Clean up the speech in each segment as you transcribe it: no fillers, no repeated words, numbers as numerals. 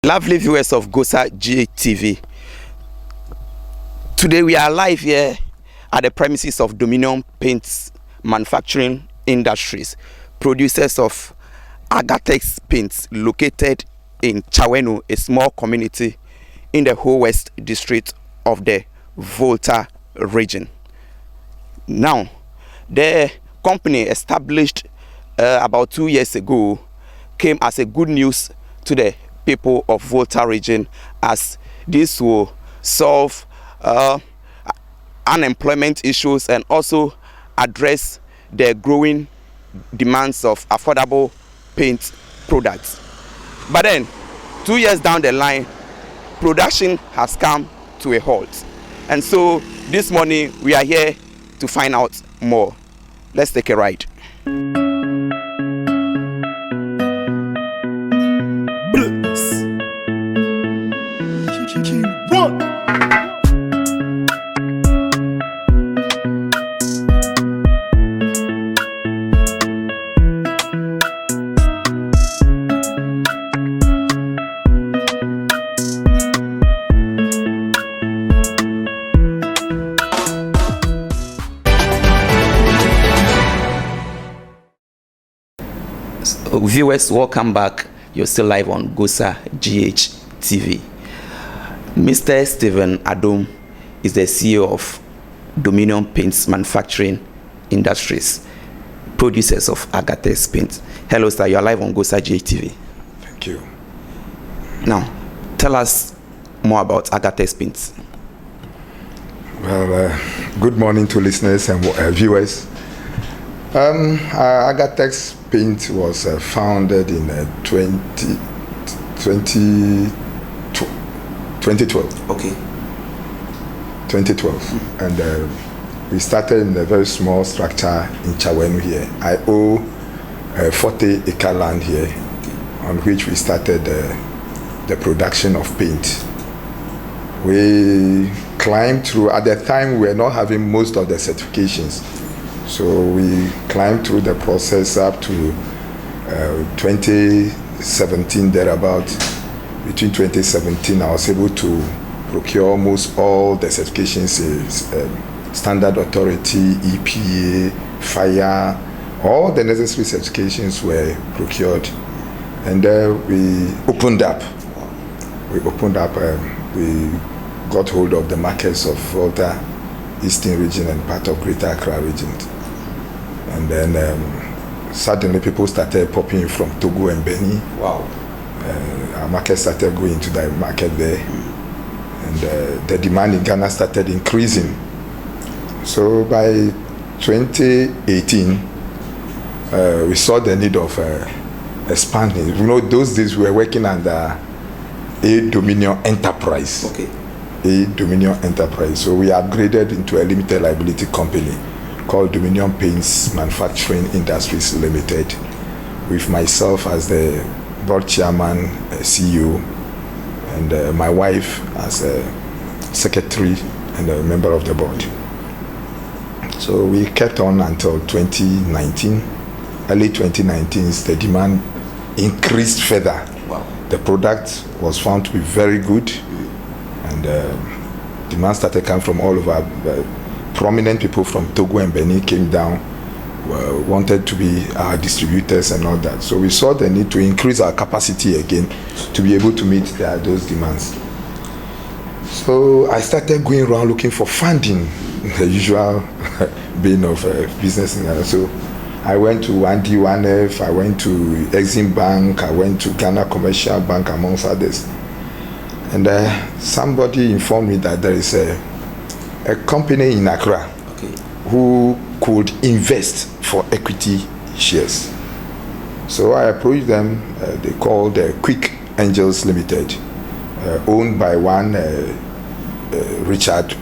Lovely viewers of Gosa GTV. Today we are live here at the premises of Domino Paints Manufacturing Industries, producers of Agatex paints, located in Chawenu, a small community in the whole west district of the Volta region. Now, the company established about 2 years ago came as a good news to the people of Volta region, as this will solve unemployment issues and also address the growing demands of affordable paint products. But then 2 years down the line, production has come to a halt, and so this morning we are here to find out more. Let's take a ride. Viewers, welcome back. You're still live on Gosa GHTV. Mr. Stephen Adom is the CEO of Domino Paints Manufacturing Industries, producers of Agatex paints. Hello, sir. You are live on Gosa GHTV. Thank you. Now, tell us more about Agatex paints. Well, good morning to listeners and viewers. Agatex paint was founded in 2012. Okay. 2012. And we started in a very small structure in Chawenu here. I own 40-acre land here, on which we started the production of paint. We climbed through. At the time, we were not having most of the certifications. So we climbed through the process up to 2017, thereabout. Between 2017, I was able to procure almost all the certifications, Standard Authority, EPA, Fire, all the necessary certifications were procured. And we opened up. We got hold of the markets of Volta, Eastern region, and part of Greater Accra region. And then suddenly people started popping in from Togo and Benin. Wow. Our market started going to the market there. And the demand in Ghana started increasing. So by 2018, we saw the need of expanding. You know, those days we were working under a Domino enterprise. Okay. A Domino enterprise. So we upgraded into a limited liability company called Domino Paints Manufacturing Industries Limited, with myself as the board chairman, CEO, and my wife as a secretary and a member of the board. So we kept on until 2019. Early 2019, the demand increased further. Wow. The product was found to be very good, and demand started coming from all over. Prominent people from Togo and Benin came down, wanted to be our distributors and all that. So we saw the need to increase our capacity again to be able to meet those demands. So I started going around looking for funding, the usual vein of business. So I went to 1D1F, I went to Exim Bank, I went to Ghana Commercial Bank, amongst others. And somebody informed me that there is a company in Accra, okay, who could invest for equity shares. So I approached them. They called Quick Angels Limited, owned by one Richard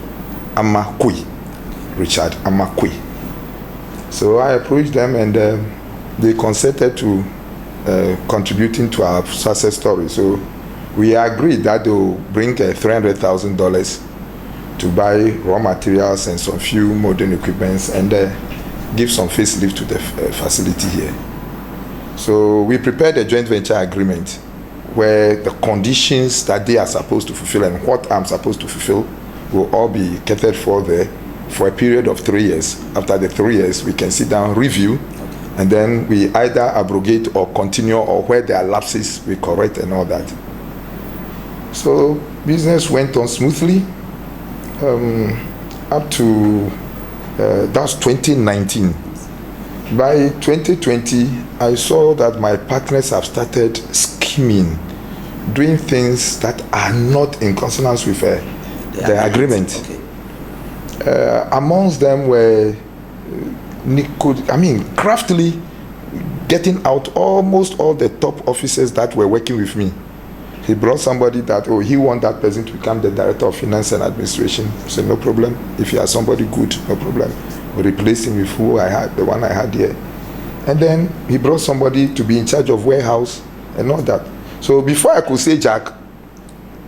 Amakwe. So I approached them, and they consented to contributing to our success story. So we agreed that they will bring $300,000 to buy raw materials and some few modern equipments, and give some facelift to the facility here. So we prepared a joint venture agreement where the conditions that they are supposed to fulfill and what I'm supposed to fulfill will all be catered for there for a period of 3 years. After the 3 years, we can sit down, review, and then we either abrogate or continue, or where there are lapses, we correct and all that. So business went on smoothly up to that's 2019. By 2020, I saw that my partners have started scheming, doing things that are not in consonance with the agreement. Okay. Amongst them were craftily getting out almost all the top officers that were working with me. He brought somebody that, he want that person to become the director of finance and administration. I said, no problem. If you have somebody good, no problem. We replaced him with who I had, the one I had here. And then he brought somebody to be in charge of warehouse and all that. So before I could say Jack,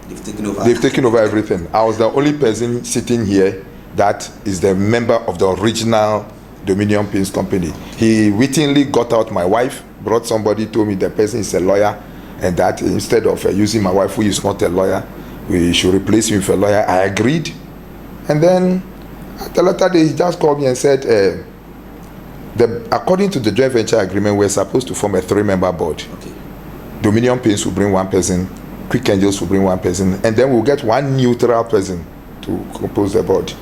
they've taken over everything. I was the only person sitting here that is the member of the original Dominion Paints Company. He wittingly got out my wife, brought somebody, told me the person is a lawyer, and that instead of using my wife, who is not a lawyer, we should replace him with a lawyer. I agreed. And then at the latter day, he just called me and said, according to the joint venture agreement, we're supposed to form a 3-member board. Okay. Dominion Paints will bring 1 person, Quick Angels will bring 1 person, and then we'll get 1 neutral person to compose the board.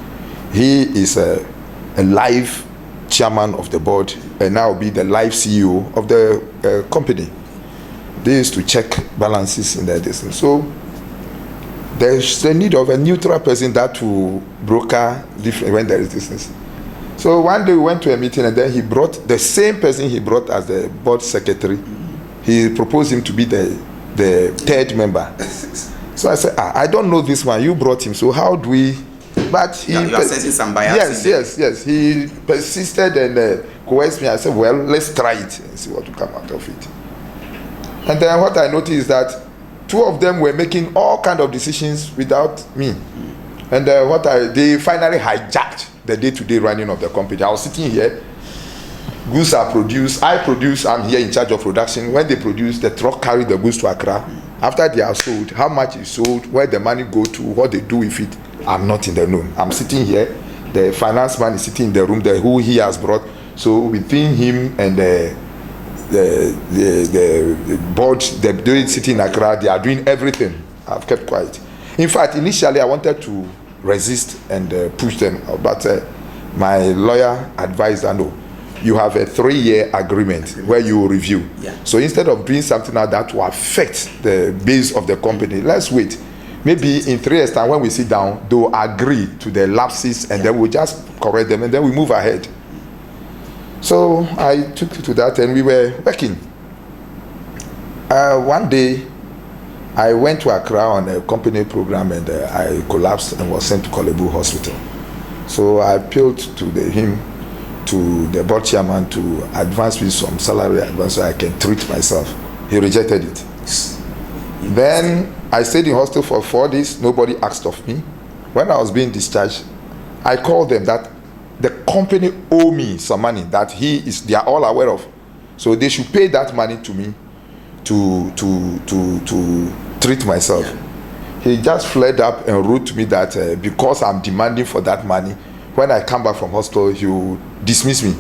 He is a live chairman of the board, and now will be the live CEO of the company. They used to check balances in their distance. So there's the need of a neutral person that will broker different when there is distance. So one day we went to a meeting, and then he brought the same person he brought as the board secretary. He proposed him to be the 3rd member. So I said, I don't know this one. You brought him, so how do we? But he, you are sensing some bias. Yes. He persisted and coerced me. I said, well, let's try it and see what will come out of it. And then what I noticed is that 2 of them were making all kind of decisions without me. And they finally hijacked the day-to-day running of the company. I was sitting here, goods are produced, I'm here in charge of production. When they produce, the truck carry the goods to Accra. After they are sold, how much is sold, where the money go to, what they do with it, I'm not in the know. I'm sitting here, the finance man is sitting in the room, who he has brought. So between him and the board, they're sitting in Accra, they are doing everything. I've kept quiet. In fact, initially I wanted to resist and push them, but my lawyer advised that no, you have a 3-year agreement where you will review. Yeah. So instead of doing something like that to affect the base of the company, let's wait. Maybe in 3 years' time when we sit down, they will agree to the lapses, and then we'll just correct them, and then we move ahead. So I took to that, and we were working. One day, I went to Accra on a company program, and I collapsed and was sent to Kolebu Hospital. So I appealed to the board chairman to advance me some salary advance so I can treat myself. He rejected it. Then I stayed in hospital for 4 days. Nobody asked of me. When I was being discharged, I called them that the company owe me some money that they are all aware of. So they should pay that money to me to treat myself. He just flared up and wrote to me that because I'm demanding for that money, when I come back from hospital, he will dismiss me.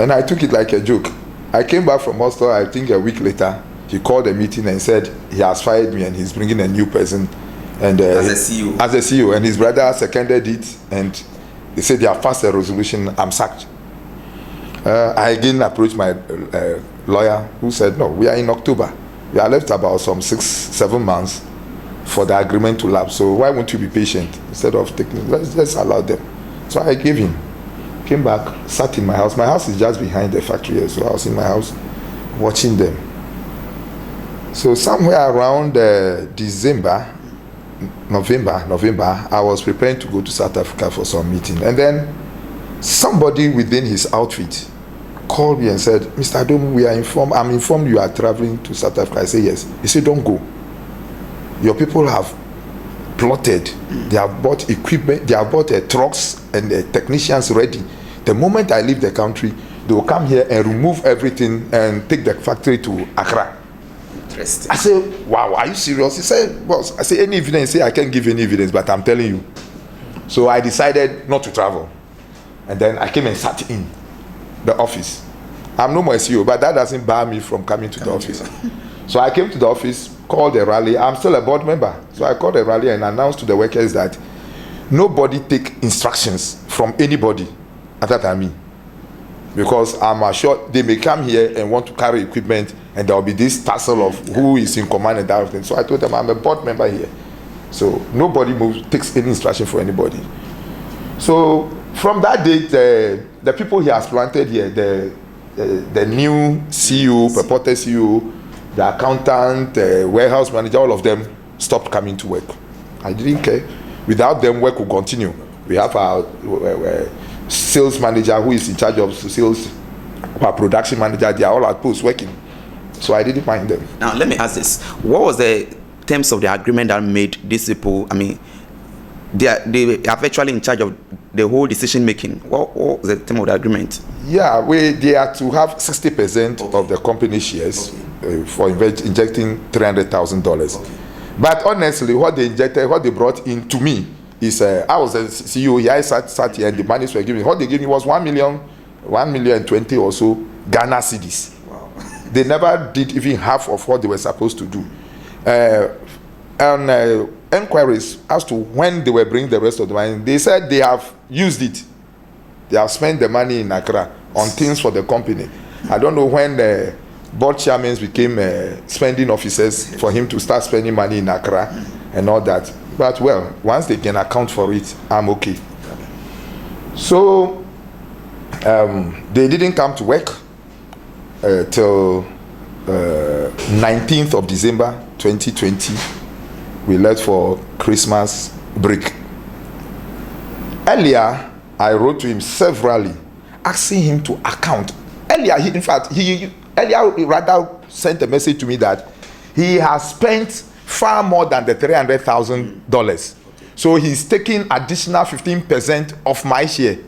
And I took it like a joke. I came back from hospital, I think a week later, he called a meeting and said he has fired me and he's bringing a new person. And as a CEO. As a CEO. And his brother seconded it, and they said they have passed a resolution, I'm sacked. I again approached my lawyer, who said, no, we are in October. We are left about some 6-7 months for the agreement to lapse. So why won't you be patient? Instead of taking, let's allow them. So I gave him. Came back, sat in my house. My house is just behind the factory, so I was in my house watching them. So somewhere around November, I was preparing to go to South Africa for some meeting. And then somebody within his outfit called me and said, Mr. Adomu, I'm informed you are traveling to South Africa. I said, yes. He said, don't go. Your people have plotted. They have bought equipment. They have bought trucks and technicians ready. The moment I leave the country, they will come here and remove everything and take the factory to Accra. Interesting. I said, wow, are you serious? He said, boss, I said, any evidence? He said, I can't give any evidence, but I'm telling you. So I decided not to travel. And then I came and sat in the office. I'm no more CEO, but that doesn't bar me from coming to the office. So I came to the office, called a rally. I'm still a board member. So I called a rally and announced to the workers that nobody take instructions from anybody other than me. Because I'm assured they may come here and want to carry equipment, and there will be this tussle of who is in command and that thing. So I told them I'm a board member here. So nobody takes any instruction for anybody. So from that date, the people he has planted here, the new CEO, purported CEO, the accountant, warehouse manager, all of them stopped coming to work. I didn't care. Without them, work will continue. We have our sales manager who is in charge of sales, our production manager, they are all at post working. So I didn't mind them. Now, let me ask this. What was the terms of the agreement that made these people, I mean, they are virtually in charge of the whole decision making? What was the term of the agreement? Yeah, they are to have 60% of the company shares for injecting $300,000. Okay. But honestly, what they brought in to me is, I was a CEO here, I sat here and the monies were given. What they gave me was 1,020,000 or so Ghana cedis. Wow. They never did even half of what they were supposed to do. Enquiries as to when they were bringing the rest of the money, they said they have used it. They have spent the money in Accra on things for the company. I don't know when the board chairmen became spending officers for him to start spending money in Accra and all that. But well, once they can account for it, I'm okay. So they didn't come to work till 19th of December 2020. We left for Christmas break. Earlier, I wrote to him severally, asking him to account. Earlier, he rather sent a message to me that he has spent far more than the $300,000. So he's taking additional 15% of my share.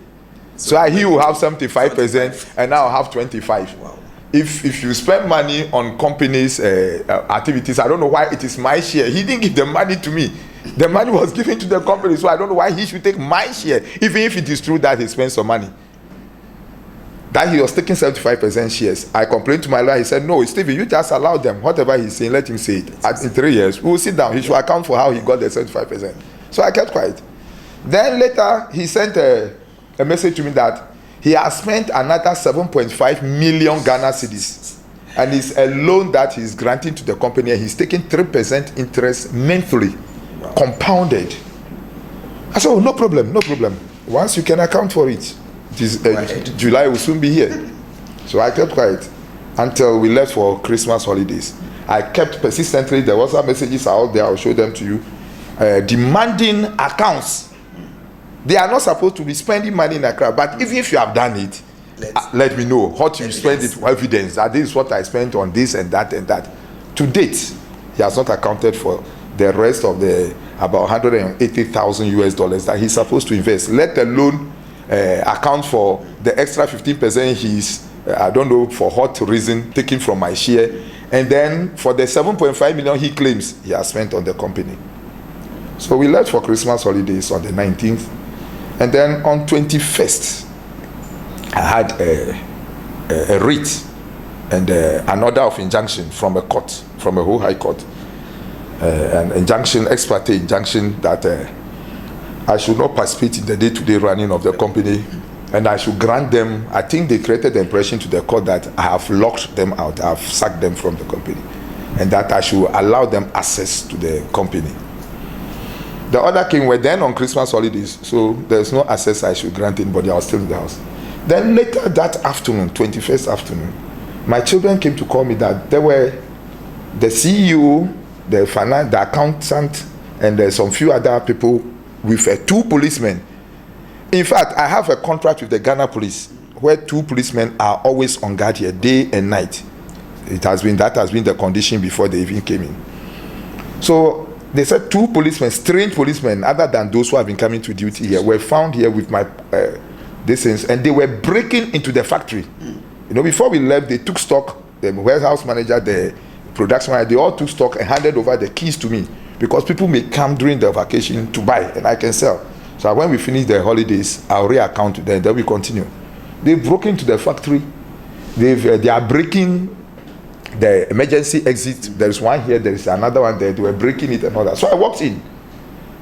So he will have 75% and I'll have 25%. Wow. If you spend money on companies' activities, I don't know why it is my share. He didn't give the money to me. The money was given to the company, so I don't know why he should take my share, even if it is true that he spent some money. That he was taking 75% shares. I complained to my lawyer. He said, no, Stevie, you just allow them. Whatever he's saying, let him say it. In 3 years, we will sit down. He should account for how he got the 75%. So I kept quiet. Then later, he sent a message to me that he has spent another 7.5 million Ghana cedis. And it's a loan that he's granting to the company. And he's taking 3% interest monthly, compounded. I said, oh, no problem. Once you can account for it, July will soon be here. So I kept quiet until we left for Christmas holidays. I kept persistently, there was some messages out there, I'll show them to you, demanding accounts. They are not supposed to be spending money in Accra, but even if you have done it, let me know what you spend it for, evidence that this is what I spent on this and that and that. To date, he has not accounted for the rest of the about $180,000 that he's supposed to invest, let alone account for the extra 15% he's, I don't know for what reason, taking from my share, and then for the 7.5 million he claims he has spent on the company. So we left for Christmas holidays on the 19th, and then on 21st, I had a writ and an order of injunction from a court, from a whole high court, an injunction, ex parte injunction that I should not participate in the day-to-day running of the company, and I should grant them, I think they created the impression to the court that I have locked them out, I have sacked them from the company, and that I should allow them access to the company. The order came, we're then on Christmas holidays, so there's no access I should grant anybody, I was still in the house. Then later that afternoon, 21st afternoon, my children came to call me that there were the CEO, the accountant, and there's some few other people with 2 policemen. In fact, I have a contract with the Ghana police where 2 policemen are always on guard here, day and night. That has been the condition before they even came in. So they said 2 policemen, strange policemen, other than those who have been coming to duty here, were found here with my things, and they were breaking into the factory. You know, before we left, they took stock. The warehouse manager, the production line, they all took stock and handed over the keys to me, because people may come during the vacation to buy and I can sell. So when we finish the holidays, I'll reaccount then we continue. They've broken into the factory. They are breaking the emergency exit. There is one here, there is another one there. They were breaking it and all that. So I walked in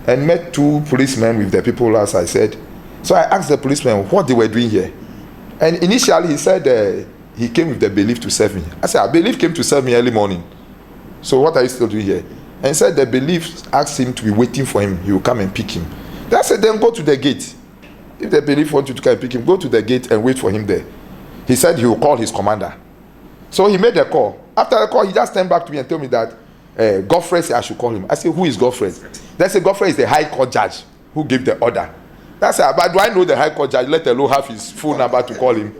and met two policemen with the people, as I said. So I asked the policeman what they were doing here. And initially he said he came with the bailiff to serve me. I said, bailiff came to serve me early morning. So what are you still doing here? And he said the bailiff asked him to be waiting for him. He will come and pick him. Then I said, then go to the gate. If the bailiff wants you to come and pick him, go to the gate and wait for him there. He said he will call his commander. So he made a call. After the call, he just turned back to me and told me that Godfrey said I should call him. I said, who is Godfrey? They said, Godfrey is the High Court judge who gave the order. That's it. But do I know the High Court judge? Let alone have his phone number to call him.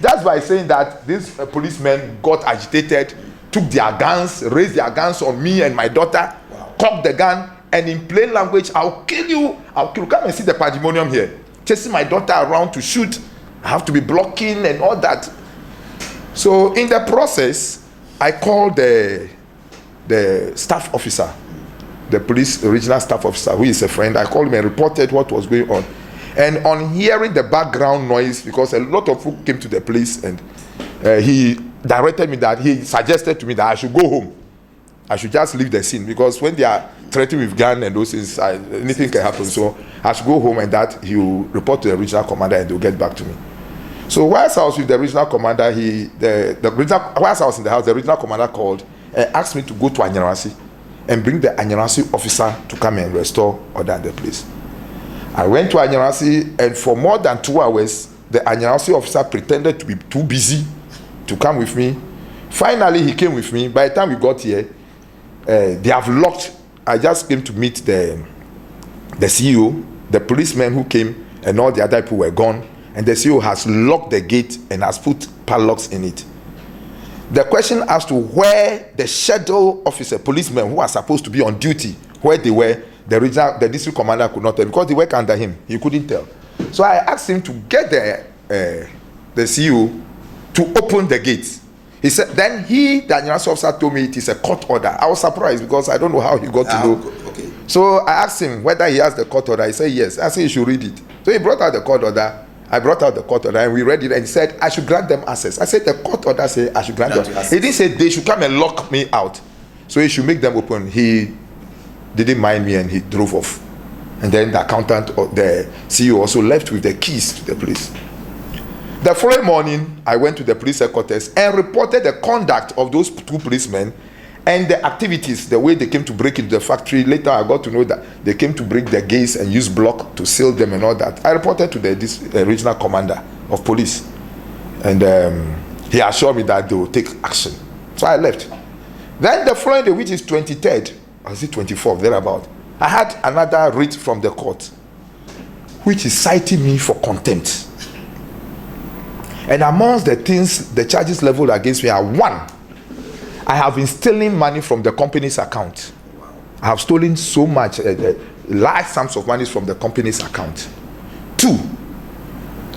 Just by saying that, these policemen got agitated, took their guns, raised their guns on me and my daughter, cocked the gun, and in plain language, I'll kill you. I'll kill you. Come and see the pandemonium here. Chasing my daughter around to shoot. I have to be blocking and all that. So in the process, I called the staff officer, the police regional staff officer, who is a friend. I called him and reported what was going on. And on hearing the background noise, because a lot of people came to the police, and he directed me that, he suggested to me that I should go home. I should just leave the scene, because when they are threatening with gun and those things, anything can happen. So I should go home, and that he will report to the regional commander and they'll get back to me. So whilst I was with the regional commander, whilst I was in the house, the regional commander called and asked me to go to Anyarasi and bring the Anyarasi officer to come and restore order in the place. I went to Anyarasi, and for more than 2 hours, the Anyarasi officer pretended to be too busy to come with me. Finally, he came with me. By the time we got here, they have locked. I just came to meet the CEO, the policemen who came, and all the other people were gone. And the CEO has locked the gate and has put padlocks in it. The question as to where the schedule officer, policemen who are supposed to be on duty, where they were, the district commander could not tell, because they work under him. He couldn't tell. So I asked him to get the CEO to open the gates. He said, then the Anyarasi officer told me it is a court order. I was surprised, because I don't know how he got to know. Okay. So I asked him whether he has the court order. He said yes. I said he should read it. So he brought out the court order. I brought out the court order and we read it, and he said I should grant them access. I said the court order said I should grant them access. He didn't say they should come and lock me out. So he should make them open. He didn't mind me and he drove off. And then the accountant or the CEO also left with the keys to the place. The following morning, I went to the police headquarters and reported the conduct of those two policemen and the activities, the way they came to break into the factory. Later, I got to know that they came to break the gates and use block to seal them and all that. I reported to the regional commander of police, and he assured me that they will take action. So I left. Then the following day, which is 23rd, or is it 24th, thereabout, I had another writ from the court, which is citing me for contempt. And amongst the things, the charges leveled against me are: 1, I have been stealing money from the company's account. I have stolen so much, large sums of money from the company's account. 2,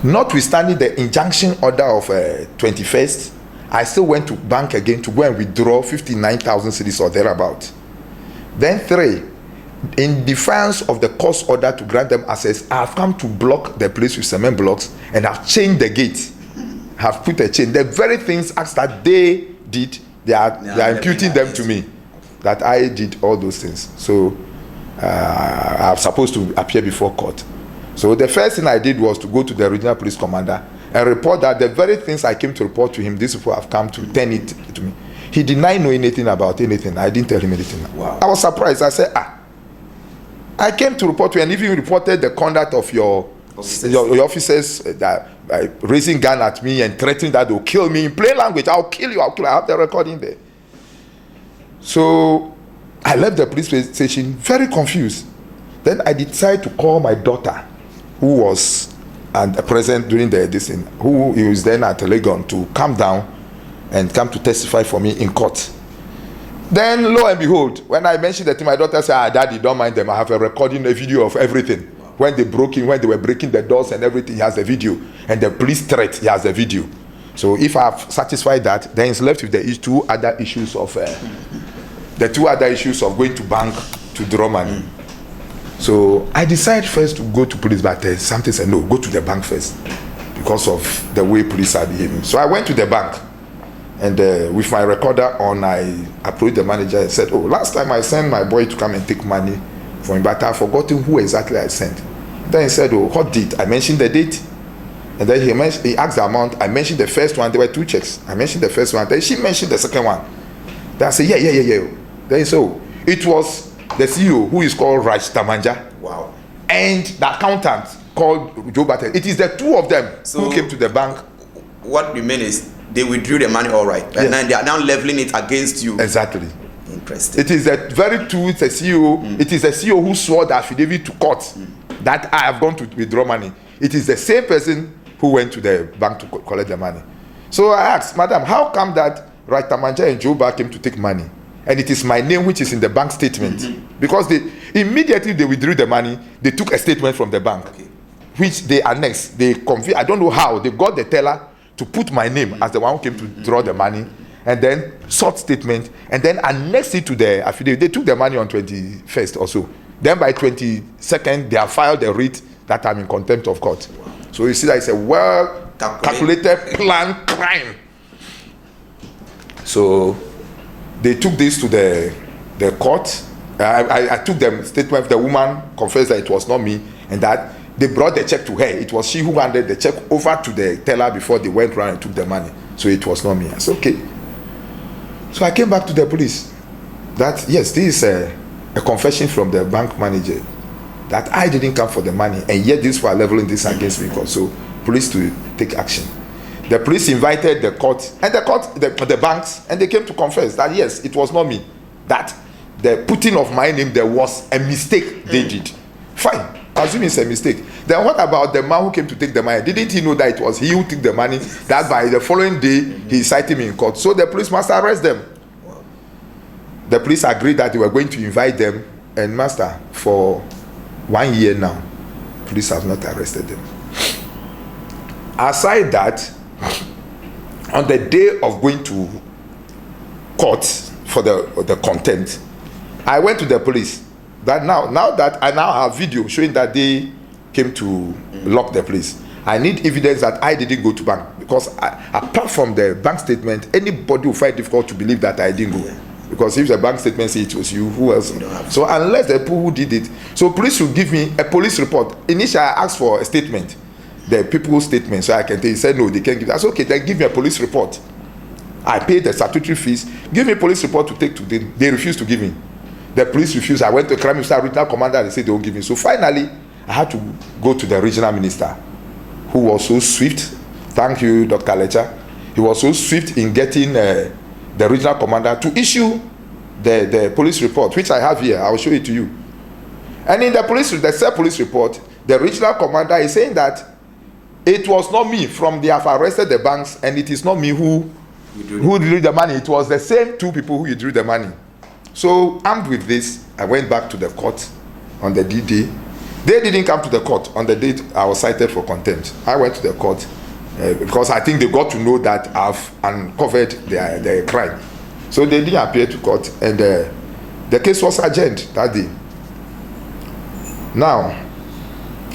notwithstanding the injunction order of 21st, I still went to bank again to go and withdraw 59,000 cedis or thereabout. Then 3, in defiance of the court order to grant them access, I have come to block the place with cement blocks and have chained the gate. Have put a chain. The very things acts that they did, they are imputing them to me, that I did all those things. So I'm supposed to appear before court. So the first thing I did was to go to the regional police commander and report that the very things I came to report to him, these people have come to turn it to me. He denied knowing anything about anything. I didn't tell him anything. Wow. I was surprised. I said, I came to report to you, and even reported the conduct of your officers that raising gun at me and threatening that they'll kill me in plain language. I'll kill you. I have the recording there. So I left the police station very confused. Then I decided to call my daughter, who was present during this thing, who was then at Legon, to come down and come to testify for me in court. Then lo and behold, when I mentioned that to my daughter, said, Daddy, don't mind them. I have a recording, a video of everything. When they broke in, when they were breaking the doors and everything, he has a video. And the police threat, he has a video. So if I've satisfied that, then it's left with the two other issues of going to bank to draw money. So I decided first to go to police, but something said no, go to the bank first because of the way police are behaving. So I went to the bank, and with my recorder on, I approached the manager and said, "Oh, last time I sent my boy to come and take money for him, but I've forgotten who exactly I sent." Then he said, "Oh, what date?" I mentioned the date. And then he asked the amount. I mentioned the first one. There were 2 checks. I mentioned the first one. Then she mentioned the second one. Then I said, yeah. Then he said, oh, it was the CEO who is called Raj Tamanja. Wow. And the accountant called Joe Batten. It is the two of them who came to the bank. What you mean is they withdrew the money, all right. And then they are now leveling it against you. Exactly. Interesting. It is the very two, it's the CEO. It is the CEO who swore the affidavit to court that I have gone to withdraw money. It is the same person who went to the bank to collect the money. So I asked, Madam, how come that Raj Tamanja and Joba came to take money, and it is my name which is in the bank statement? Because they immediately they withdrew the money, they took a statement from the bank, which they annexed. They confused. I don't know how they got the teller to put my name as the one who came to draw the money, and then sought statement, and then annexed it to the affidavit. They took the money on 21st or so. Then by 22nd, they have filed a writ that I'm in contempt of court. So you see that it's a well calculated planned crime. So they took this to the court. I took the statement. The woman confessed that it was not me, and that they brought the check to her. It was she who handed the check over to the teller before they went around and took the money. So it was not me. I said, okay. So I came back to the police. That yes, this is a confession from the bank manager that I didn't come for the money, and yet these were leveling this against me. So police to take action. The police invited the court and the banks, and they came to confess that yes, it was not me. That the putting of my name there was a mistake they did. Fine, assume it's a mistake. Then what about the man who came to take the money? Didn't he know that it was he who took the money? That by the following day he cited me in court. So the police must arrest them. The police agreed that they were going to invite them, and master, for 1 year now, police have not arrested them. Aside that, on the day of going to court for the contempt, I went to the police. That now that I now have video showing that they came to lock the place, I need evidence that I didn't go to bank, because apart from the bank statement, anybody will find it difficult to believe that I didn't go. Because if the bank statement says it was you, who else? So unless the people who did it, so police will give me a police report. Initially, I asked for a statement, the people's statement, so I can tell you. He said no, they can't give. That's okay. Then give me a police report. I paid the statutory fees. Give me a police report to take to them. They refused to give me. The police refused. I went to crime minister, regional commander. They said they won't give me. So finally, I had to go to the regional minister, who was so swift. Thank you, Dr. Lecha. He was so swift in getting the regional commander to issue the police report, which I have here. I will show it to you. And in the said police report, the regional commander is saying that it was not me. They have arrested the banks, and it is not me who drew the money. It was the same two people who drew the money. So armed with this, I went back to the court on the D-Day. They didn't come to the court on the date I was cited for contempt. I went to the court because I think they got to know that I've uncovered their crime. So they didn't appear to court, and the case was adjourned that day. Now,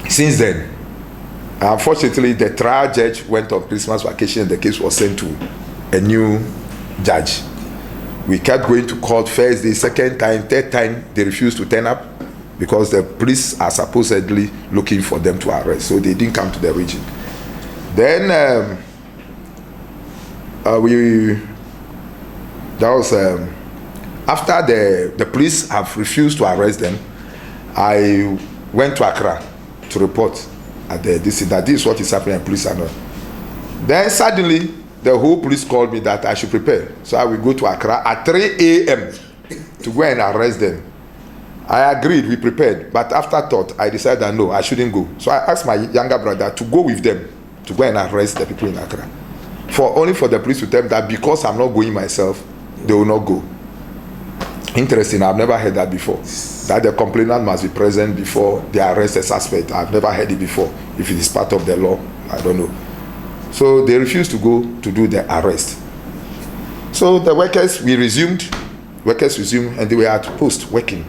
since then, unfortunately, the trial judge went on Christmas vacation, and the case was sent to a new judge. We kept going to court first day, second time, third time, they refused to turn up because the police are supposedly looking for them to arrest. So they didn't come to the region. Then after the police have refused to arrest them, I went to Accra to report at that this is what is happening, and police are not. Then suddenly, the whole police called me that I should prepare. So I will go to Accra at 3 a.m. to go and arrest them. I agreed, we prepared, but after thought, I decided that no, I shouldn't go. So I asked my younger brother to go with them to go and arrest the people in Accra. Only for the police to tell me that because I'm not going myself, they will not go. Interesting, I've never heard that before. That the complainant must be present before they arrest a suspect. I've never heard it before. If it is part of the law, I don't know. So they refused to go to do the arrest. So the workers resumed, and they were at post working.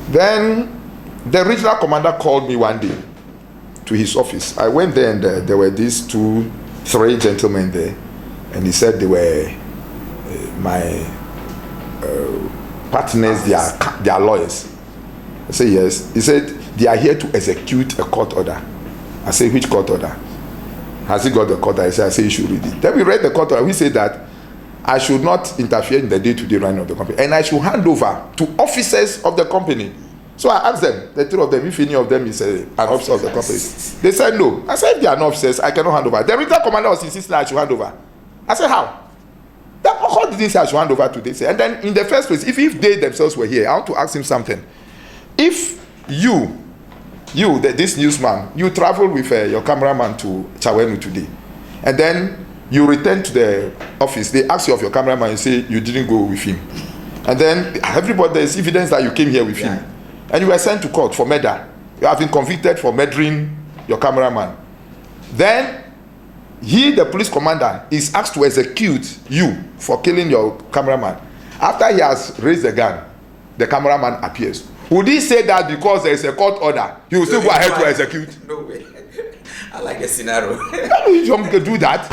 Then the regional commander called me one day to his office. I went there, and there were these 3 gentlemen there, and he said they were my partners, they are lawyers. I said yes. He said they are here to execute a court order. I said, which court order? Has he got the court order? I said you should read it. Then we read the court order. We said that I should not interfere in the day-to-day running of the company, and I should hand over to officers of the company. So I asked them, the 3 of them, if any of them is an officer of the company. They said no. I said, if they are not officers, I cannot hand over. The regional commander was insisting I should hand over. I said, how? How did he say I should hand over to this? And then in the first place, if they themselves were here, I want to ask him something. If this newsman, you travel with your cameraman to Chawenu today, and then you return to the office, they ask you of your cameraman, you say you didn't go with him. And then everybody, there's evidence that you came here with him. And you were sent to court for murder. You have been convicted for murdering your cameraman. Then the police commander, is asked to execute you for killing your cameraman. After he has raised the gun, the cameraman appears. Would he say that because there is a court order, he will still go ahead to execute? No way. I like the scenario. How do you do that?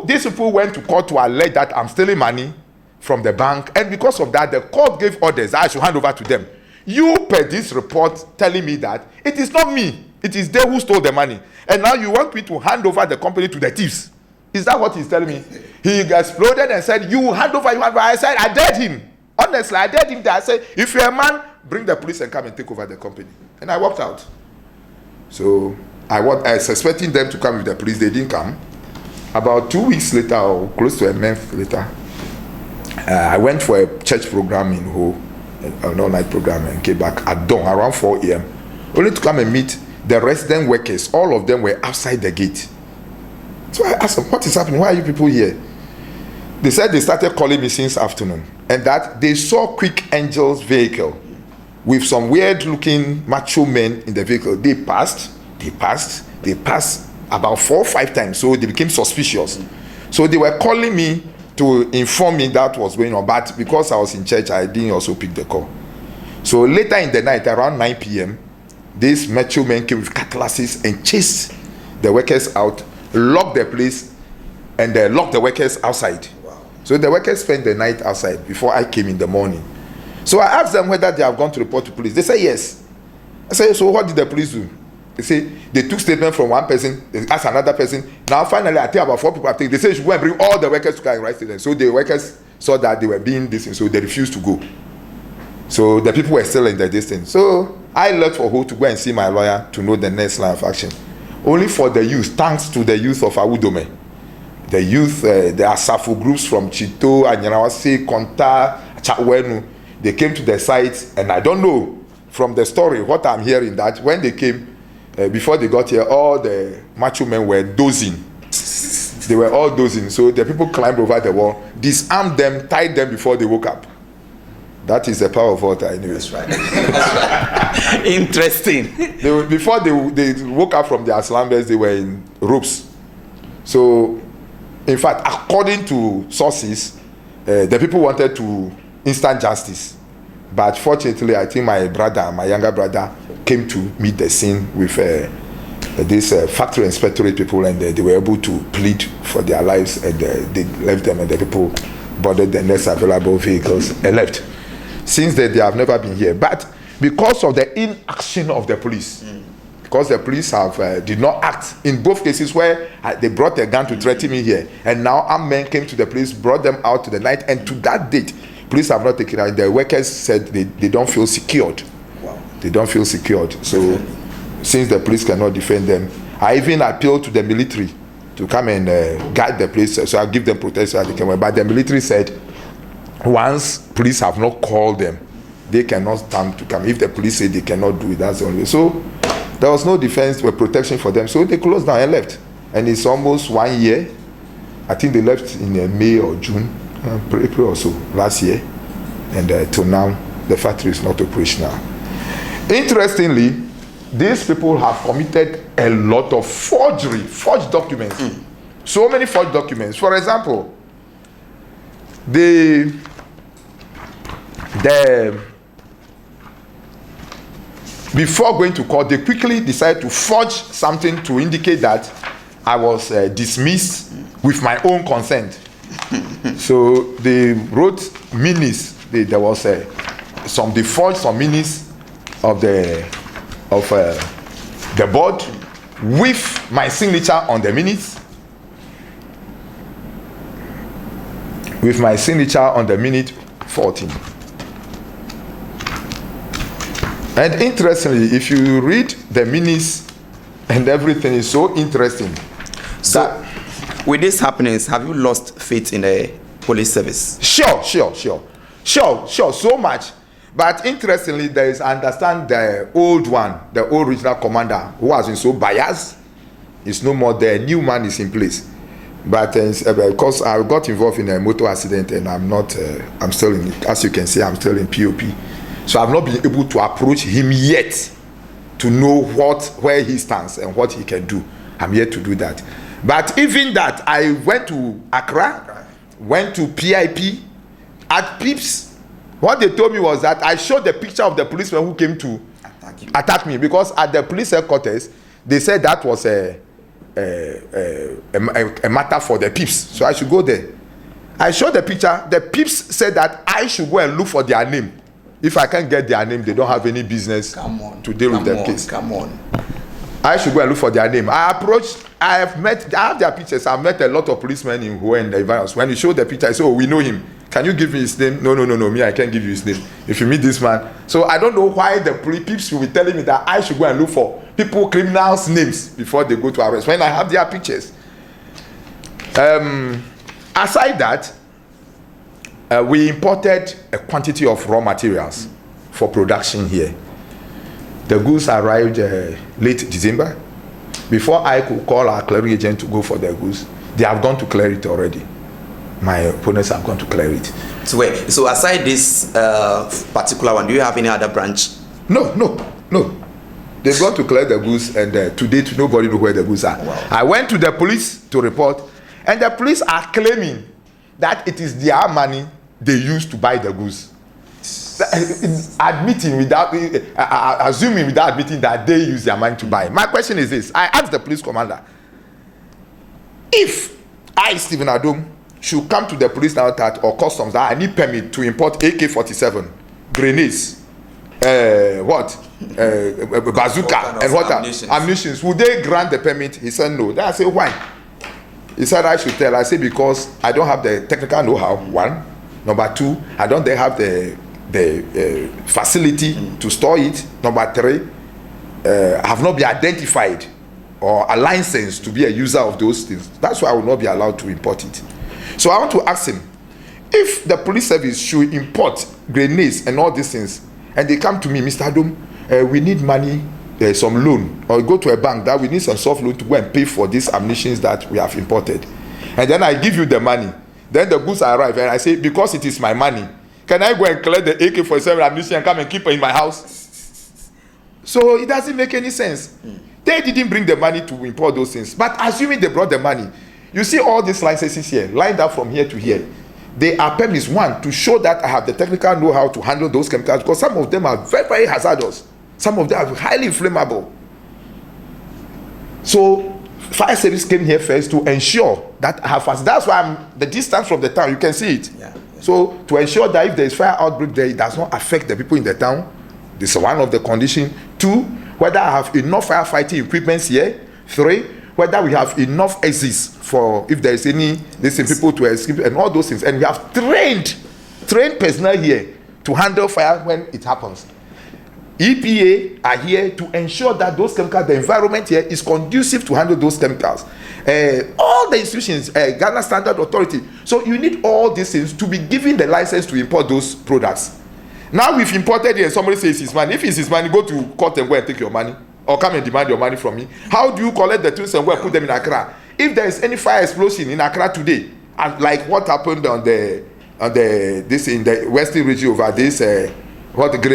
These people went to court to allege that I'm stealing money from the bank, and because of that, the court gave orders that I should hand over to them. You, per this report, telling me that it is not me, it is they who stole the money, and now you want me to hand over the company to the thieves. Is that what he's telling me? He exploded and said, you hand over. I said, I dared him. Honestly, I dared him. I said, if you're a man, bring the police and come and take over the company. And I walked out. So I was expecting them to come with the police. They didn't come. About 2 weeks later, or close to a month later, I went for a church program in Ho, an all-night program, and came back at dawn, around 4 a.m., only to come and meet the resident workers. All of them were outside the gate. So I asked them, what is happening? Why are you people here? They said they started calling me since afternoon, and that they saw Quick Angel's vehicle with some weird-looking macho men in the vehicle. They passed about 4 or 5 times, so they became suspicious. So they were calling me to inform me that was going on, but because I was in church, I didn't also pick the call. So later in the night, around 9 p.m., these macho men came with cutlasses and chased the workers out, locked the place, and locked the workers outside. Wow. So the workers spent the night outside before I came in the morning. So I asked them whether they have gone to report to police. They said yes. I said, so what did the police do? They say they took statement from one person, they asked another person. Now finally, I think about 4 people have taken. They say you should go and bring all the workers to come and write statement. So the workers saw that they were being this, so they refused to go. So the people were still in the distance. So I left for Ho to go and see my lawyer to know the next line of action. Only for the youth, thanks to the youth of Awudome. The youth, there are SAFU groups from Chito, Anyanawase, Konta, Chawenu. They came to the site, and I don't know from the story what I'm hearing, that when they came, before they got here, all the macho men were dozing. They were all dozing. So the people climbed over the wall, disarmed them, tied them before they woke up. That is the power of water, anyway. That's right. That's right. Interesting. Before they woke up from their slumbers, they were in ropes. So, in fact, according to sources, the people wanted to instant justice. But fortunately, I think my younger brother, came to meet the scene with these factory inspectorate people, and they were able to plead for their lives, and they left them, and the people boarded the next available vehicles and left. Since then, they have never been here. But because of the inaction of the police, because the police have did not act in both cases where they brought a gun to threaten me here, and now armed men came to the police, brought them out to the night, and to that date, police have not taken out. The workers said they don't feel secured. Wow. They don't feel secured. So since the police cannot defend them, I even appealed to the military to come and guard the place, so I'll give them protection as they can. But the military said once police have not called them, they cannot stand to come. If the police say they cannot do it, that's the only way. So there was no defense or protection for them, so they closed down and left. And it's almost 1 year. I think they left in May or June, April or so last year, and till now the factory is not operational. Interestingly, these people have committed a lot of forged documents. So many forged documents. For example, before going to court, they quickly decided to forge something to indicate that I was dismissed with my own consent. So they wrote minutes. They forged some minutes of the board with my signature on the minutes. With my signature on the minute 14. And interestingly, if you read the minutes and everything is so interesting. So, with these happenings, have you lost faith in the police service? Sure, so much. But interestingly, there is, I understand the old one, the old regional commander who has been so biased, is no more there. New man is in place. But because I got involved in a motor accident and I'm still in, as you can see, I'm still in POP. So I've not been able to approach him yet to know where he stands and what he can do. I'm yet to do that. But even that, I went to Accra, went to PIP, at PIPS. What they told me was that I showed the picture of the policeman who came to attack me, because at the police headquarters, they said that was a matter for the PIPS, so I should go there. I showed the picture. The PIPS said that I should go and look for their name. If I can't get their name, they don't have any business to deal with the case. Come on. I should go and look for their name. I have their pictures. I've met a lot of policemen in Hue and the environs. When you show the picture, I say, oh, we know him. Can you give me his name? No, me, I can't give you his name. If you meet this man. So I don't know why the PIPS will be telling me that I should go and look for criminals' names before they go to arrest, when I have their pictures. Aside that, we imported a quantity of raw materials for production here. The goods arrived late December. Before I could call our clearing agent to go for the goods, they have gone to clear it already. My opponents have gone to clear it. So aside this particular one, do you have any other branch? No. They've gone to clear the goods, and to date, nobody knows where the goods are. Wow. I went to the police to report, and the police are claiming that it is their money they used to buy the goods. Assuming without admitting that they use their money to buy. My question is this. I asked the police commander, if I, Stephen Adom, should come to the police now that or customs that I need permit to import AK-47, grenades, bazooka, and what ammunitions, would they grant the permit? He said no. Then I said, why? He said I should tell. I said because I don't have the technical know-how, one. Number two, I don't have the facility to store it. Number three, I have not been identified or a license to be a user of those things. That's why I will not be allowed to import it. So I want to ask him, if the police service should import grenades and all these things, and they come to me, Mr. Adom, we need money, some loan, or go to a bank that we need some soft loan to go and pay for these ammunitions that we have imported. And then I give you the money. Then the goods arrive, and I say, because it is my money, can I go and collect the AK-47 ammunition and come and keep it in my house? So it doesn't make any sense. They didn't bring the money to import those things. But assuming they brought the money, you see all these licenses here, lined up from here to here. They are permits, one, to show that I have the technical know-how to handle those chemicals, because some of them are very, very hazardous. Some of them are highly inflammable. So fire service came here first to ensure that I have fast. That's why the distance from the town, you can see it. Yeah. So to ensure that if there is fire outbreak there, it does not affect the people in the town. This is one of the conditions. Two, whether I have enough firefighting equipment here. 3, whether we have enough exits for if there is any people to escape and all those things. And we have trained personnel here to handle fire when it happens. EPA are here to ensure that those chemicals, the environment here is conducive to handle those chemicals. All the institutions, Ghana Standard Authority. So you need all these things to be given the license to import those products. Now we've imported it and somebody says it's money. If it's his money, go to court and go and take your money. Or come and demand your money from me. How do you collect the tools and go and put them in Accra? If there is any fire explosion in Accra today, and like what happened in the western region over this, whatever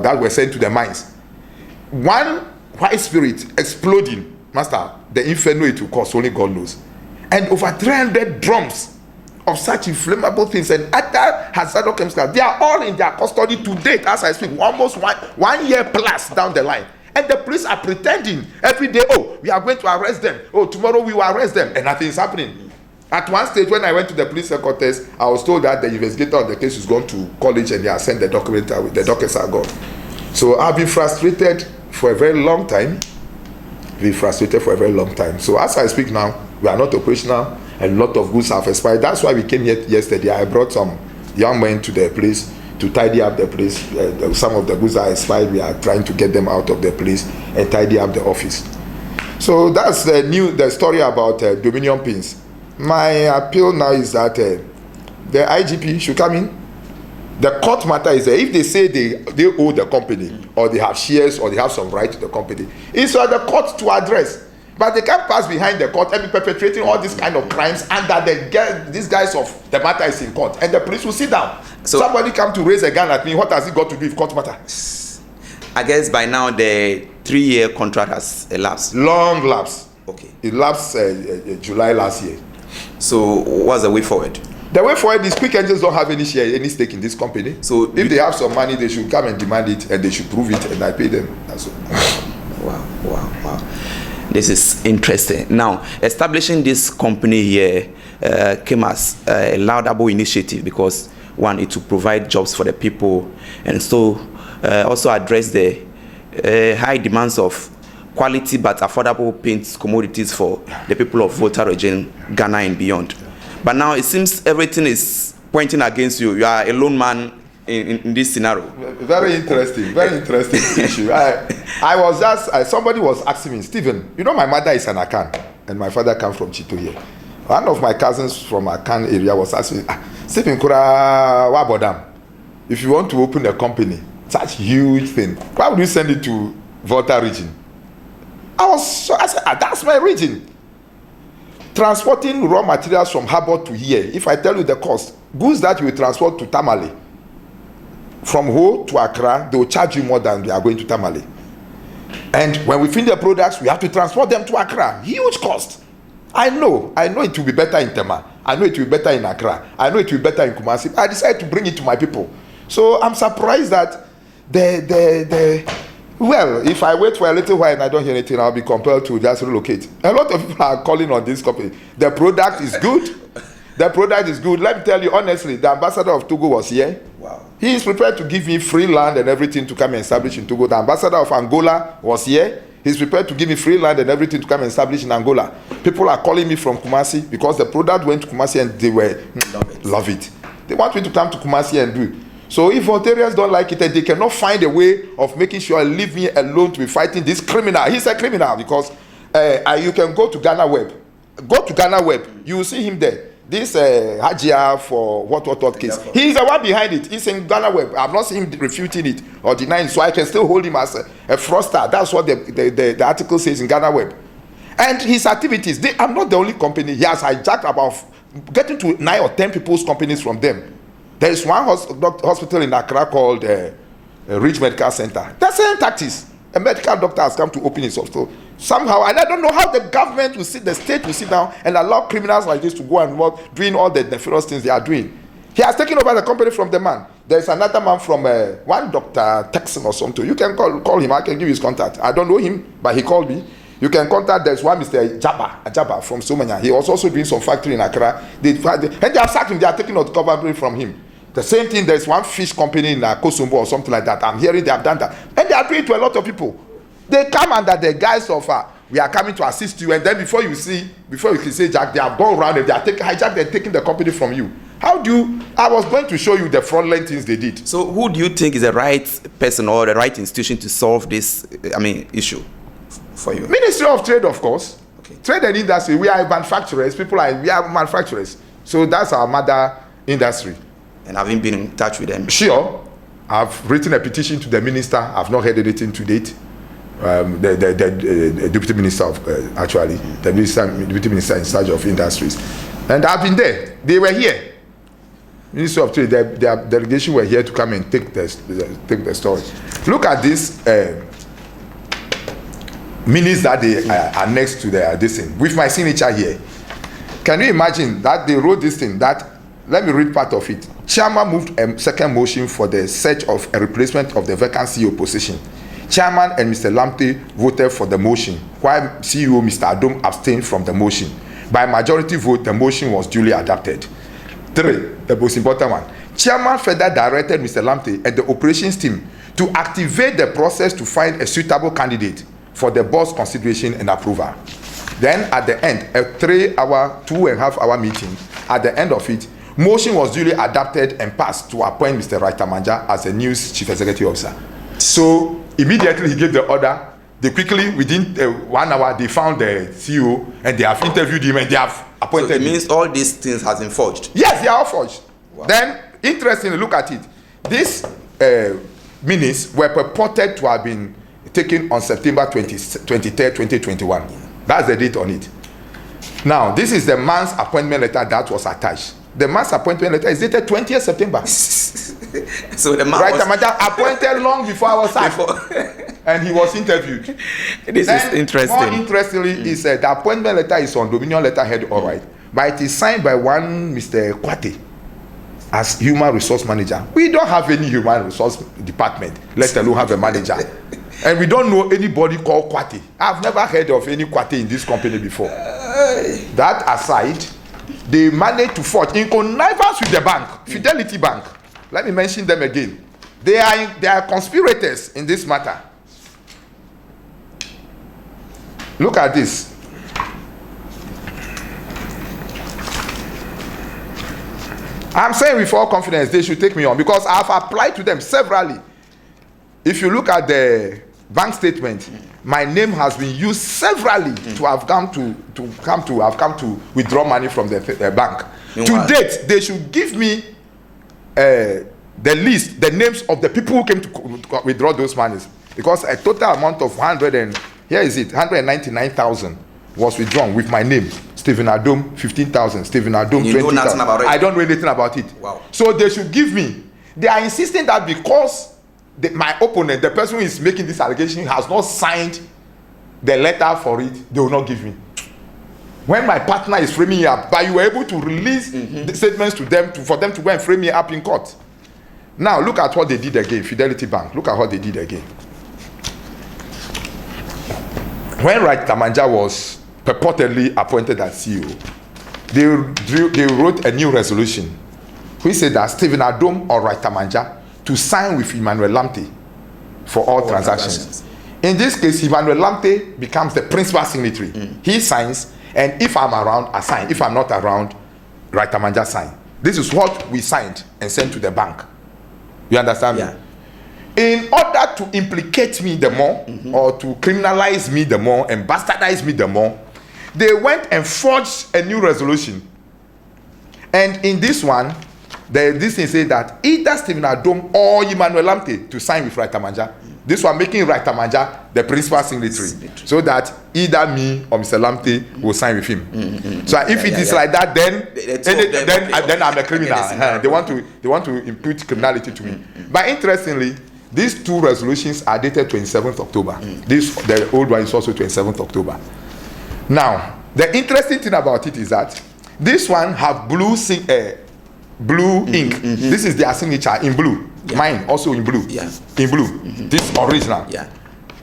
that were sent to the mines, one white spirit exploding, master, the inferno it will cause only God knows, and over 300 drums of such inflammable things and other hazardous chemicals, they are all in their custody to date as I speak, almost one year plus down the line. And the police are pretending every day, oh, we are going to arrest them, oh, tomorrow we will arrest them, and nothing is happening. At one stage when I went to the police headquarters, I was told that the investigator on the case is gone to college and they have sent the document out, the documents are gone. So I've been frustrated for a very long time. So as I speak now, we are not operational, and a lot of goods have expired. That's why we came here yesterday. I brought some young men to the place to tidy up the place. Some of the goods are expired. We are trying to get them out of the place and tidy up the office. So that's the story about Dominion pins. My appeal now is that the IGP should come in. The court matter is that if they say they owe the company, or they have shares, or they have some right to the company, it's for the court to address. But they can't pass behind the court and be perpetrating all these kind of crimes under these guys of the matter is in court, and the police will sit down. So somebody come to raise a gun at me. What has it got to do with court matter? I guess by now the 3-year contract has elapsed. Long lapse. Okay. It lapsed July last year. So what's the way forward? The way forward is Quick Engines don't have any stake in this company. So if they have some money, they should come and demand it, and they should prove it, and I pay them. That's all. Wow. This is interesting. Now, establishing this company here came as a laudable initiative because, one, it will provide jobs for the people, and so also address the high demands of quality but affordable paint commodities for the people of Volta region, Ghana and beyond. But now it seems everything is pointing against you. You are a lone man in this scenario. Very interesting issue. Somebody was asking me, Stephen, you know my mother is an Akan and my father comes from Chito here. One of my cousins from Akan area was asking me, Stephen, if you want to open a company, such huge thing, why would you send it to Volta region? I said, that's my region. Transporting raw materials from Harbor to here, if I tell you the cost, goods that you will transport to Tamale, from Ho to Accra, they will charge you more than they are going to Tamale. And when we finish the products, we have to transport them to Accra. Huge cost. I know it will be better in Tema. I know it will be better in Accra. I know it will be better in Kumasi. I decided to bring it to my people. So I'm surprised that well, if I wait for a little while and I don't hear anything, I'll be compelled to just relocate. A lot of people are calling on this company. The product is good. Let me tell you honestly, the ambassador of Togo was here. Wow. He is prepared to give me free land and everything to come and establish in Togo. The ambassador of Angola was here. He's prepared to give me free land and everything to come and establish in Angola. People are calling me from Kumasi because the product went to Kumasi and they were love it. They want me to come to Kumasi and do it. So if Ontarians don't like it and they cannot find a way of making sure I leave me alone to be fighting this criminal. He's a criminal because you can go to Ghana Web. You will see him there. This Hajia for what case. He's the one behind it. He's in Ghana Web. I've not seen him refuting it or denying it, so I can still hold him as a fraudster. That's what the article says in Ghana Web. And his activities, I'm not the only company. He has hijacked about getting to 9 or 10 people's companies from them. There is one hospital in Accra called Ridge Medical Center. The same tactics. A medical doctor has come to open his hospital. Somehow, and I don't know how the government will the state will sit down and allow criminals like this to go and work, doing all the nefarious things they are doing. He has taken over the company from the man. There's another man from one Dr. Texan or something. You can call him. I can give you his contact. I don't know him, but he called me. You can contact, there's one Mr. Ajaba from Somanya. He was also doing some factory in Accra. And they have sacked him. They are taking out cover from him. The same thing, there's one fish company in Kosumbo or something like that. I'm hearing they have done that. And they are doing to a lot of people. They come under the guise of we are coming to assist you, and then before you can say Jack, they have gone around and they are they're taking the company from you. How do you? I was going to show you the fraudulent things they did. So who do you think is the right person or the right institution to solve this, issue for you? Ministry of Trade, of course. Okay. Trade and industry. We are manufacturers. We are manufacturers. So that's our mother industry. And having been in touch with them? Sure. I've written a petition to the minister. I've not heard anything to date. The deputy minister of the deputy minister in charge of industries, and I've been there. They were here. Ministry of Trade, their delegation were here to come and take the story. Look at this minutes that they annexed to this thing with my signature here. Can you imagine that they wrote this thing? Let me read part of it. Chairman moved a second motion for the search of a replacement of the vacant CEO position. Chairman and Mr. Lamte voted for the motion, while CEO Mr. Adom abstained from the motion. By majority vote, the motion was duly adopted. 3, the most important one. Chairman further directed Mr. Lamte and the operations team to activate the process to find a suitable candidate for the board's consideration and approval. Then at the end, a 2.5 hour meeting, at the end of it, motion was duly adopted and passed to appoint Mr. Raitamanja as the new chief executive officer. So immediately he gave the order. They quickly, within 1 hour, they found the CEO and they have interviewed him and they have appointed him. So it means all these things has been forged? Yes, they are all forged. Wow. Then, interestingly, look at it. These minutes were purported to have been taken on September 23rd, 2021. That's the date on it. Now, this is the man's appointment letter that was attached. The man's appointment letter is dated 20th September. So the man was appointed long before I was sacked. And he was interviewed. This is interesting. More interestingly, is the appointment letter is on Domino letterhead, all right. But it is signed by one Mr. Kwate as human resource manager. We don't have any human resource department, let alone have a manager. And we don't know anybody called Kwate. I've never heard of any Kwate in this company before. That aside, they managed to forge in connivance with the bank, Fidelity Bank. Let me mention them again. They are conspirators in this matter. Look at this. I'm saying with all confidence they should take me on because I've applied to them severally. If you look at the bank statement, my name has been used severally to have come to withdraw money from the bank. To date, they should give me the list, the names of the people who came to withdraw those monies, because a total amount of 199,000 was withdrawn with my name. Stephen Adom 15,000, Stephen Adom 20,000. I don't know anything about it. Wow. So they should give me. They are insisting that because my opponent, the person who is making this allegation, has not signed the letter for it, they will not give me. When my partner is framing it up, but you were able to release the statements to them for them to go and frame it up in court. Now look at what they did again. Fidelity Bank. Look at what they did again. When Raitamanja was purportedly appointed as CEO, they wrote a new resolution which said that Stephen Adom or Raitamanja to sign with Emmanuel Lamte for all transactions. In this case, Emmanuel Lamte becomes the principal signatory. He signs, and if I'm around, I sign. If I'm not around, Raitamanja sign. This is what we signed and sent to the bank. You understand me? In order to implicate me the more, or to criminalize me the more, and bastardize me the more, they went and forged a new resolution. And in this one, this thing says that either Stephen Adom or Emmanuel Lamte to sign with Raitamanja. This one making Raitamanja the principal signatory, so that either me or Mr. Lamte will sign with him. So if it is like that, then I'm a criminal. They want to impute criminality to me. But interestingly, these two resolutions are dated 27th October. The old one is also 27th October. Now, the interesting thing about it is that this one have blue ink. This is their signature in blue. Mine also in blue. In blue. This original.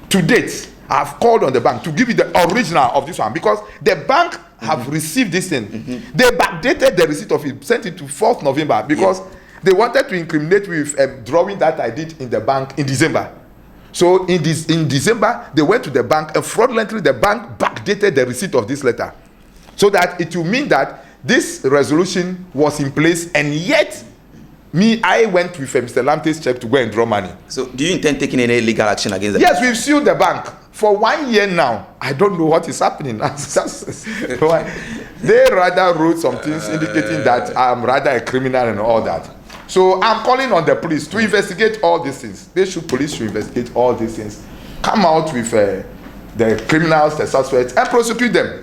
To date, I've called on the bank to give you the original of this one because the bank have received this thing. They backdated the receipt of it, sent it to 4th November because they wanted to incriminate with a drawing that I did in the bank in December. So in December, they went to the bank, and fraudulently the bank backdated the receipt of this letter, so that it will mean that this resolution was in place, and yet I went with Mr. Lamte's check to go and draw money. So do you intend taking any legal action against them? Yes, we've sued the bank for 1 year now. I don't know what is happening. They rather wrote some things indicating that I'm rather a criminal and all that. So I'm calling on the police to investigate all these things. Police should investigate all these things. Come out with the criminals, the suspects, and prosecute them.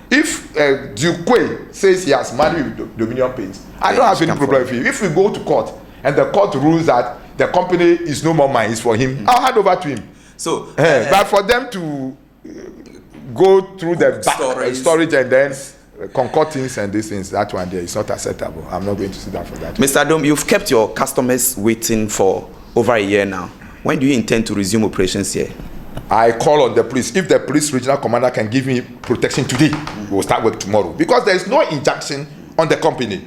If Duque says he has money with Dominion Paints, I don't have any problem with it. If we go to court and the court rules that the company is no more mine, it's for him, I'll hand over to him. So, but for them to go through the storage and then concord things and these things, that one there is not acceptable. I'm not going to sit down for that. Mr. Adom, you've kept your customers waiting for over a year now. When do you intend to resume operations here? I call on the police. If the police regional commander can give me protection today, we'll start work tomorrow. Because there is no injunction on the company.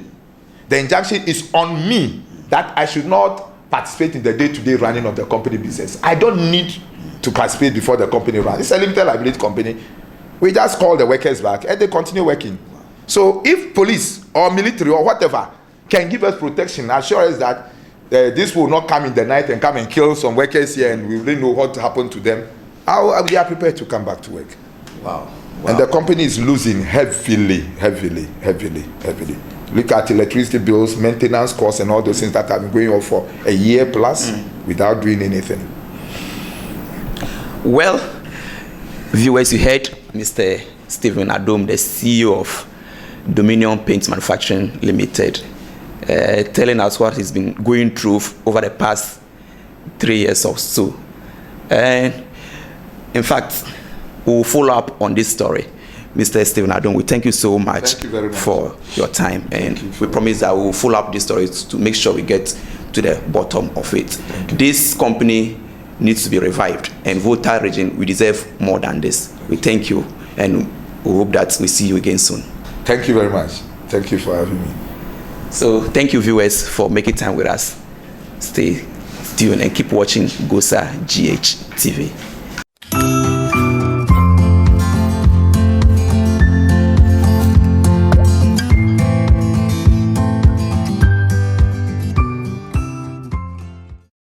The injunction is on me that I should not participate in the day-to-day running of the company business. I don't need to participate before the company runs. It's a limited liability company. We just call the workers back and they continue working. So if police or military or whatever can give us protection, assure us that this will not come in the night and come and kill some workers here and we really know what happened to them, we are prepared to come back to work. Wow. And the company is losing heavily. Look at electricity bills, maintenance costs, and all those things that have been going on for a year plus without doing anything. Well, viewers, you heard Mr. Stephen Adom, the CEO of Dominion Paint Manufacturing Limited, telling us what he's been going through over the past 3 years or so. And in fact, we'll follow up on this story. Mr. Stephen Adom, we thank you so much, for your time, and we promise that we'll follow up this story to make sure we get to the bottom of it. This company needs to be revived, and Volta region, we deserve more than this. We thank you, and we hope that we see you again soon. Thank you very much. Thank you for having me. So thank you, viewers, for making time with us. Stay tuned and keep watching GOSA GH TV.